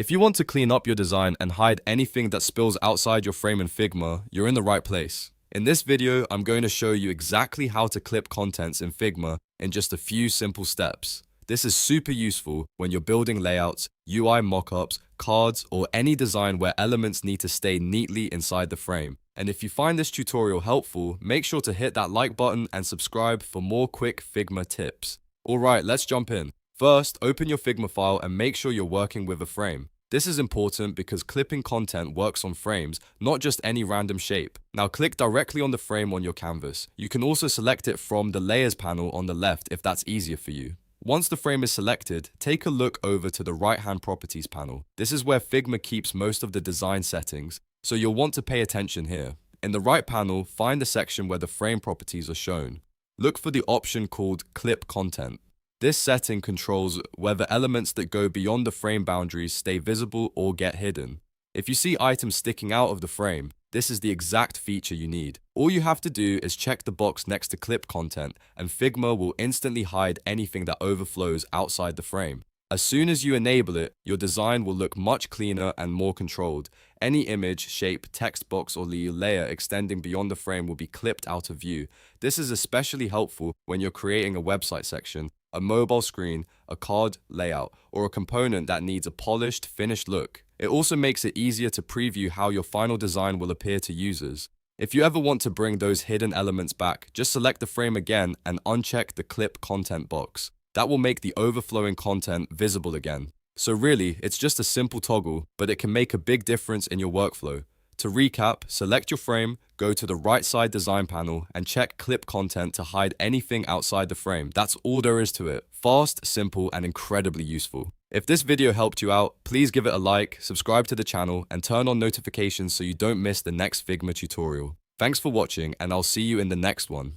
If you want to clean up your design and hide anything that spills outside your frame in Figma, you're in the right place. In this video, I'm going to show you exactly how to clip contents in Figma in just a few simple steps. This is super useful when you're building layouts, UI mockups, cards, or any design where elements need to stay neatly inside the frame. And if you find this tutorial helpful, make sure to hit that like button and subscribe for more quick Figma tips. Alright, let's jump in. First, open your Figma file and make sure you're working with a frame. This is important because clipping content works on frames, not just any random shape. Now click directly on the frame on your canvas. You can also select it from the Layers panel on the left if that's easier for you. Once the frame is selected, take a look over to the right-hand Properties panel. This is where Figma keeps most of the design settings, so you'll want to pay attention here. In the right panel, find the section where the frame properties are shown. Look for the option called Clip Content. This setting controls whether elements that go beyond the frame boundaries stay visible or get hidden. If you see items sticking out of the frame, this is the exact feature you need. All you have to do is check the box next to Clip Content, and Figma will instantly hide anything that overflows outside the frame. As soon as you enable it, your design will look much cleaner and more controlled. Any image, shape, text box, or layer extending beyond the frame will be clipped out of view. This is especially helpful when you're creating a website section, a mobile screen, a card layout, or a component that needs a polished, finished look. It also makes it easier to preview how your final design will appear to users. If you ever want to bring those hidden elements back, just select the frame again and uncheck the Clip Content box. That will make the overflowing content visible again. So really, it's just a simple toggle, but it can make a big difference in your workflow. To recap, select your frame, go to the right side design panel, and check Clip Content to hide anything outside the frame. That's all there is to it. Fast, simple, and incredibly useful. If this video helped you out, please give it a like, subscribe to the channel, and turn on notifications so you don't miss the next Figma tutorial. Thanks for watching, and I'll see you in the next one.